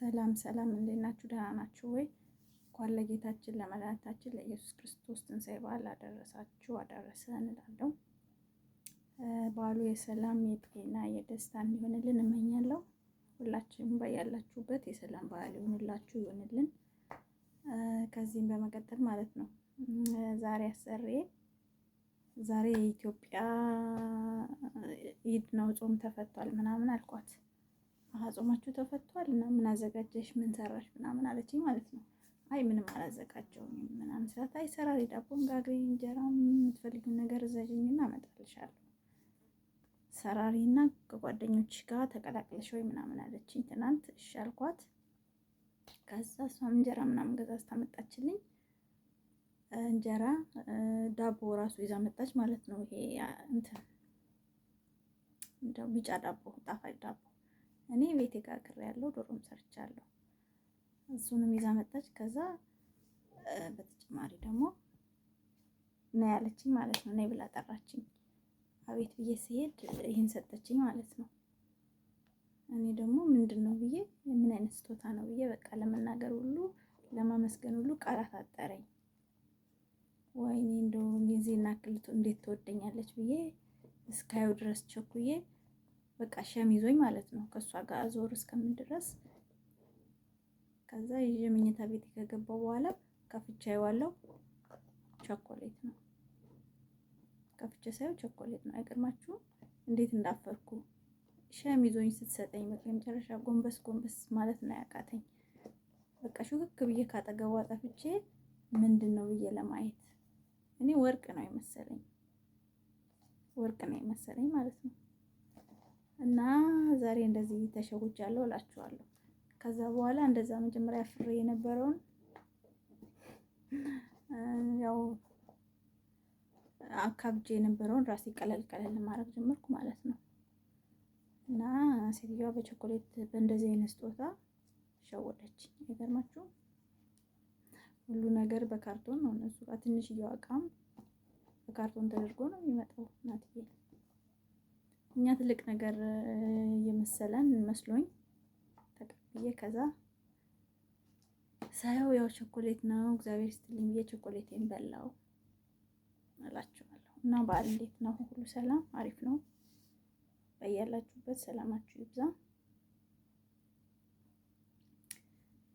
ሰላም ሰላም፣ እንዴት ናችሁ? ደህና ናችሁ ወይ? እንኳን ለጌታችን ለመድኃኒታችን ለኢየሱስ ክርስቶስ ትንሣኤ በዓል አደረሳችሁ አደረሰን እላለሁ። በዓሉ የሰላም የጤና የደስታ እንዲሆንልን እመኛለሁ። ሁላችንም በያላችሁበት የሰላም በዓል ይሆንላችሁ ይሆንልን። ከዚህም በመቀጠል ማለት ነው ዛሬ የኢትዮጵያ ኢድ ነው፣ ጾም ተፈቷል ምናምን አልኳት። ጾማችሁ ተፈቷል እና ምን አዘጋጀሽ ምን ሰራሽ ምናምን አለችኝ ማለት ነው። አይ ምንም አላዘጋጀውም ምናምን ስላት፣ አይ ሰራሪ ዳቦም ጋግሪ እንጀራም የምትፈልጊውን ነገር እዘዥኝና አመጣልሻለሁ፣ ሰራሪና ከጓደኞች ጋር ተቀላቅለሽ ወይ ምናምን አለችኝ ትናንት። እሺ አልኳት። ከዛ እሷም እንጀራ ምናምን ገዛ ስታመጣችልኝ እንጀራ ዳቦ ራሱ ይዛ መጣች ማለት ነው። ይሄ እንትን እንደው ቢጫ ዳቦ ጣፋጭ ዳቦ እኔ ቤቴ ጋግሬ ያለው ዶሮም ሰርቻለሁ። እሱንም ይዛ መጣች። ከዛ በተጨማሪ ደግሞ ነይ ያለችኝ ማለት ነው። ነይ ብላ ጠራችኝ። አቤት ብዬ ስሄድ ይሄን ሰጠችኝ ማለት ነው። እኔ ደግሞ ምንድን ነው ብዬ ምን አይነት ስጦታ ነው ብዬ በቃ ለመናገር ሁሉ ለማመስገን ሁሉ ቃላት አጠረኝ። ወይኔ እንደው ጊዜና ክልቱ እንዴት ትወደኛለች ብዬ እስካየው ድረስ ቸኩዬ በቃ ሸሚዞኝ ማለት ነው ከሷ ጋር ዞር እስከምን ድረስ። ከዛ ይዤ መኝታ ቤት ከገባው በኋላ ከፍቼ አየዋለሁ። ቸኮሌት ነው። ከፍቼ ሳየው ቸኮሌት ነው። አይገርማችሁም? እንዴት እንዳፈርኩ ሸሚዞኝ ስትሰጠኝ በቃ መጨረሻ ጎንበስ ማለት ነው ያቃተኝ። በቃ ሹክክ ብዬ ካጠገቧ ጠፍቼ ምንድን ነው ብዬ ለማየት እኔ ወርቅ ነው የመሰለኝ ማለት ነው። እና ዛሬ እንደዚህ ተሸውጃለሁ እላችኋለሁ። ከዛ በኋላ እንደዛ መጀመሪያ ፍሬ የነበረውን ያው አካብጄ የነበረውን ራሴ ቀለል ማድረግ ጀመርኩ ማለት ነው። እና ሴትዮዋ በቸኮሌት በእንደዚህ አይነት ስጦታ ሸወደችኝ። አይገርማችሁም? ሁሉ ነገር በካርቶን ነው እነሱ ጋር። ትንሽዬው እቃም በካርቶን ተደርጎ ነው የሚመጣው። እናትዬ እኛ ትልቅ ነገር የመሰለን መስሎኝ ተቀብዬ ከዛ ሳየው ያው ቸኮሌት ነው። እግዚአብሔር ይስጥልኝ ብዬ ቸኮሌቴን በላው እላችኋለሁ። እና በዓል እንዴት ነው? ሁሉ ሰላም አሪፍ ነው? በያላችሁበት ሰላማችሁ ይብዛ።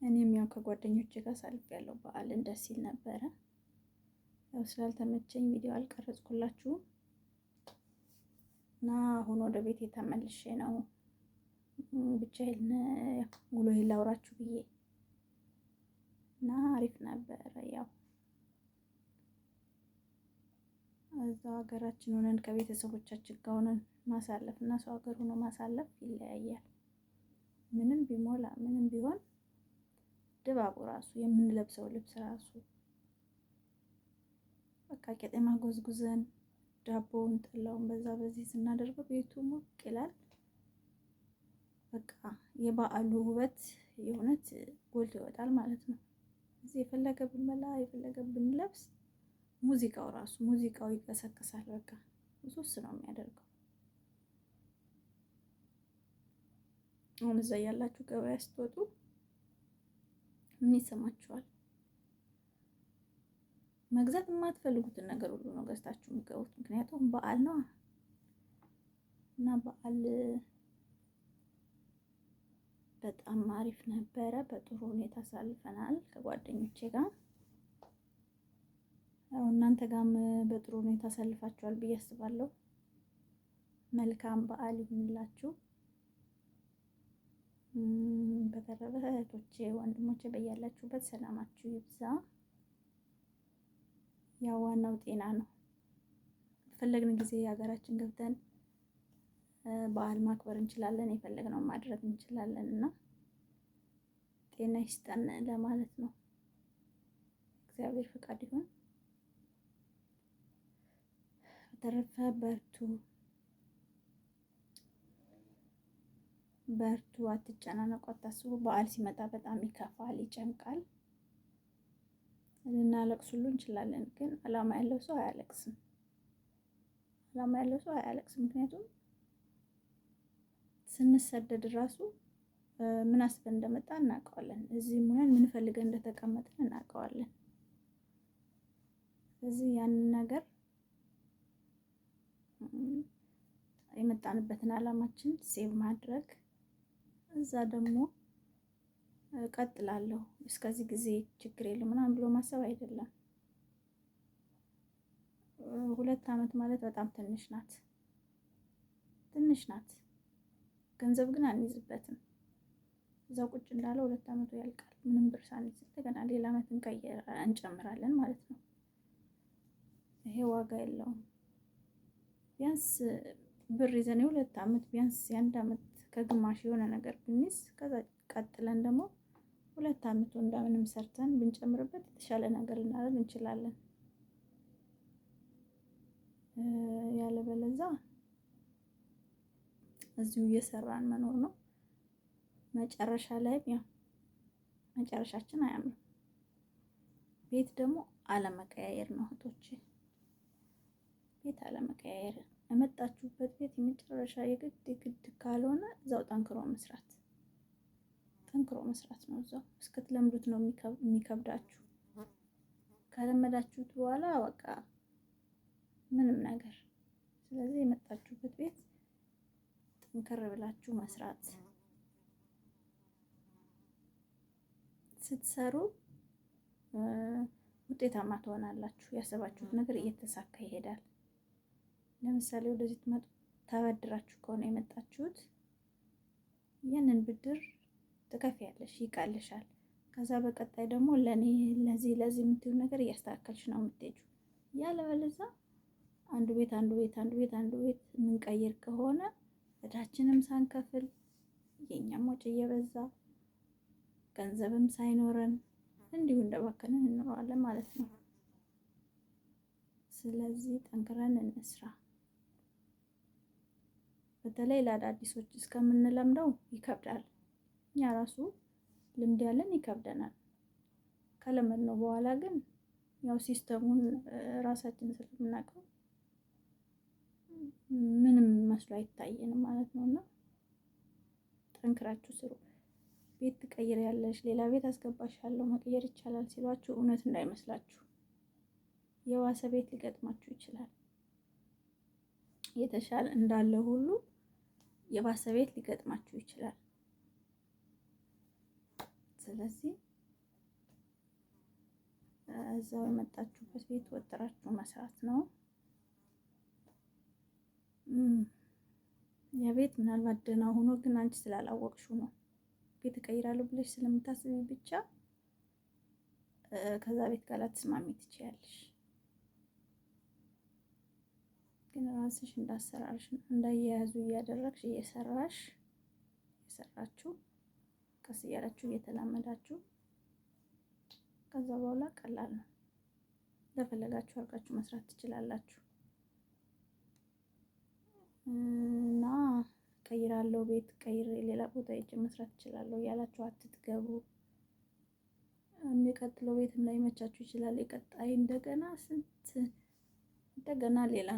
እኔም ያው ከጓደኞቼ ጋር ሳልፌያለሁ። በዓልን ደስ ይል ነበረ። ያው ስላልተመቸኝ ቪዲዮ አልቀረጽኩላችሁም እና አሁን ወደ ቤቴ ተመልሼ ነው ብቻዬን ውሎዬን ላውራችሁ ብዬ እና አሪፍ ነበረ። ያው እዛው ሀገራችን ሆነን ከቤተሰቦቻችን ጋር ሆነን ማሳለፍ እና ሰው ሀገር ሆኖ ማሳለፍ ይለያያል። ምንም ቢሞላ ምንም ቢሆን ድባቡ ራሱ የምንለብሰው ልብስ ራሱ በቃ ቄጤማ ጎዝጉዘን ዳቦውን ጠላውን በዛ በዚህ ስናደርገው ቤቱ ሞቅ ይላል። በቃ የበዓሉ ውበት የእውነት ጎልቶ ይወጣል ማለት ነው። እዚህ የፈለገ ብንበላ የፈለገ ብንለብስ ሙዚቃው ይቀሰቅሳል። በቃ ሱስ ነው የሚያደርገው። አሁን እዛ ያላችሁ ገበያ ስትወጡ ምን ይሰማችኋል? መግዛት የማትፈልጉትን ነገር ሁሉ ነው ገዝታችሁ የምትገቡት። ምክንያቱም በዓል ነው እና በዓል በጣም አሪፍ ነበረ። በጥሩ ሁኔታ አሳልፈናል ከጓደኞቼ ጋር። ያው እናንተ ጋርም በጥሩ ሁኔታ አሳልፋችኋል ብዬ አስባለሁ። መልካም በዓል ይሁንላችሁ። በተረፈ እህቶቼ ወንድሞቼ በያላችሁበት ሰላማችሁ ይብዛ። ያው ዋናው ጤና ነው። የፈለግን ጊዜ ሀገራችን ገብተን በዓል ማክበር እንችላለን፣ የፈለግነውን ማድረግ እንችላለን እና ጤና ይስጠን ለማለት ነው። እግዚአብሔር ፈቃድ ይሁን። በተረፈ በርቱ፣ አትጨናነቁ፣ አታስቡ። በዓል ሲመጣ በጣም ይከፋል፣ ይጨንቃል። ልናለቅስ ሁሉ እንችላለን፣ ግን ዓላማ ያለው ሰው አያለቅስም። ምክንያቱም ስንሰደድ ራሱ ምን አስበን እንደመጣ እናውቀዋለን። እዚህም ሆነን ምን ፈልገን እንደተቀመጥን እናውቀዋለን። ስለዚህ ያንን ነገር የመጣንበትን አላማችን ሴቭ ማድረግ፣ እዛ ደግሞ እቀጥላለሁ እስከዚህ ጊዜ ችግር የለም ምናምን ብሎ ማሰብ አይደለም። 2 ዓመት ማለት በጣም ትንሽ ናት። ገንዘብ ግን አንይዝበትም። እዛው ቁጭ እንዳለ 2 ዓመቱ ያልቃል። ምንም ብር ሳንይዝ እንደገና ሌላ ዓመት እንጨምራለን ማለት ነው። ይሄ ዋጋ የለውም። ቢያንስ ብር ይዘን የ2 ዓመት ቢያንስ የ1 ዓመት ከግማሽ የሆነ ነገር ብንይዝ ከዛ ቀጥለን ደግሞ 2 ዓመቱ እንደምንም ሰርተን ብንጨምርበት የተሻለ ነገር ልናደርግ እንችላለን። ያለበለዛ እዚሁ እየሰራን መኖር ነው። መጨረሻ ላይ ያው መጨረሻችን አያምርም። ቤት ደግሞ አለመቀያየር ነው እህቶቼ። ቤት አለመቀያየር፣ የመጣችሁበት ቤት የመጨረሻ የግድ ካልሆነ እዛው ጠንክሮ መስራት ነው። እዛው እስክትለምዱት ነው የሚከብዳችሁ። ከለመዳችሁት በኋላ በቃ ምንም ነገር። ስለዚህ የመጣችሁበት ቤት ጠንከር ብላችሁ መስራት፣ ስትሰሩ ውጤታማ ትሆናላችሁ። ያሰባችሁት ነገር እየተሳካ ይሄዳል። ለምሳሌ ወደዚህ ትመጡ ተበድራችሁ ከሆነ የመጣችሁት ያንን ብድር ትከፍያለሽ፣ ይቀልሻል። ከዛ በቀጣይ ደግሞ ለዚህ የምትይው ነገር እያስተካከልሽ ነው የምትሄጂው። ያለበለዚያ አንዱ ቤት የምንቀይር ከሆነ እዳችንም ሳንከፍል የኛም ወጪ እየበዛ ገንዘብም ሳይኖረን እንዲሁ እንደባከንን እንኖራለን ማለት ነው። ስለዚህ ጠንክረን እንስራ። በተለይ ለአዳዲሶች እስከምንለምደው ይከብዳል። እኛ ራሱ ልምድ ያለን ይከብደናል። ከለመድነው በኋላ ግን ያው ሲስተሙን ራሳችን ስለምናውቀው ምንም መስሎ አይታየንም ማለት ነውና ጠንክራችሁ ስሩ። ቤት ትቀይሪያለሽ፣ ሌላ ቤት አስገባሻለሁ፣ መቀየር ይቻላል ሲሏችሁ እውነት እንዳይመስላችሁ። የዋሰ ቤት ሊገጥማችሁ ይችላል። የተሻለ እንዳለ ሁሉ የባሰ ቤት ሊገጥማችሁ ይችላል። ስለዚህ እዛው የመጣችሁበት ቤት ወጥራችሁ መስራት ነው። የቤት ምናልባት ደህና ሆኖ ግን አንቺ ስላላወቅሽው ነው። ቤት እቀይራለሁ ብለሽ ስለምታስቢ ብቻ ከዛ ቤት ጋር ላትስማሚ ትችያለሽ። ግን ራስሽ እንዳሰራርሽ እንዳያያዙ እያደረግሽ እየሰራችሁ ቀስ እያላችሁ እየተላመዳችሁ ከዛ በኋላ ቀላል ነው። ለፈለጋችሁ አድርጋችሁ መስራት ትችላላችሁ። እና ቀይራለሁ ቤት ቀይሬ ሌላ ቦታ ሄጄ መስራት እችላለሁ እያላችሁ አትትገቡ። የሚቀጥለው ቤትም ላይ መቻችሁ ይችላል። የቀጣይ እንደገና ሌላ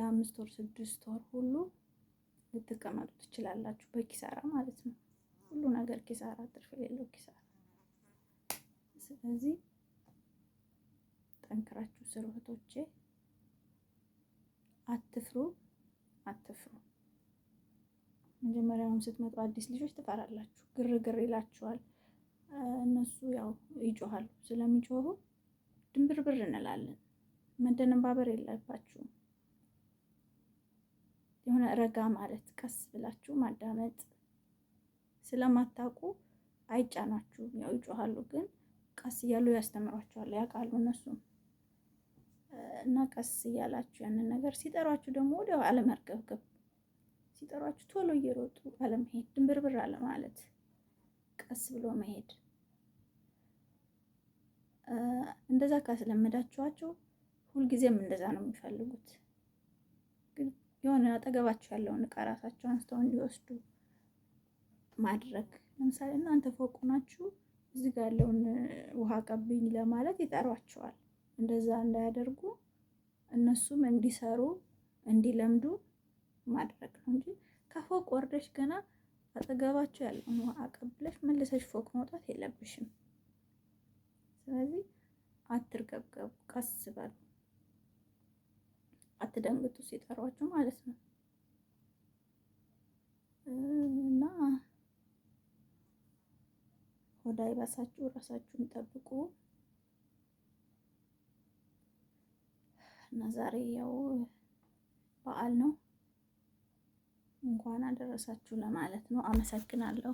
5 ወር 6 ወር ሁሉ ልትቀመጡ ትችላላችሁ፣ በኪሳራ ማለት ነው። ሁሉ ነገር ኪሳራ፣ ትርፍ የሌለው ኪሳራ። ስለዚህ ጠንክራችሁ ስሩ እህቶቼ፣ አትፍሩ። መጀመሪያውም ስትመጡ አዲስ ልጆች ትፈራላችሁ፣ ግርግር ይላችኋል። እነሱ ያው ይጮሃሉ። ስለሚጮሁ ድንብርብር እንላለን። መደነባበር የለባችሁም። የሆነ ረጋ ማለት፣ ቀስ ብላችሁ ማዳመጥ። ስለማታውቁ አይጫናችሁም። ያው ይጮሃሉ፣ ግን ቀስ እያሉ ያስተምሯችኋል፣ ያውቃሉ እነሱም። እና ቀስ እያላችሁ ያንን ነገር ሲጠሯችሁ ደግሞ ወዲያው አለመርገብገብ፣ ሲጠሯችሁ ቶሎ እየሮጡ አለመሄድ፣ ድንብርብር አለማለት፣ ቀስ ብሎ መሄድ። እንደዛ ካስለመዳችኋቸው ሁልጊዜም እንደዛ ነው የሚፈልጉት። ግን የሆነ አጠገባችሁ ያለውን እቃ ራሳቸው አንስተው እንዲወስዱ ማድረግ። ለምሳሌ እናንተ ፎቅ ናችሁ፣ እዚህ ጋር ያለውን ውሃ ቀብኝ ለማለት ይጠሯቸዋል። እንደዛ እንዳያደርጉ እነሱም እንዲሰሩ እንዲለምዱ ማድረግ ነው እንጂ ከፎቅ ወርደሽ ገና አጠገባቸው ያለውን ውሃ አቀብለሽ መልሰሽ ፎቅ መውጣት የለብሽም። ስለዚህ አትርገብገቡ፣ ቀስ በሉ፣ አትደንግጡ ሲጠሯችሁ ማለት ነው። እና ሆዳ ይባሳችሁ፣ ራሳችሁን ጠብቁ። እና ዛሬ ያው በዓል ነው። እንኳን አደረሳችሁ ለማለት ነው። አመሰግናለሁ።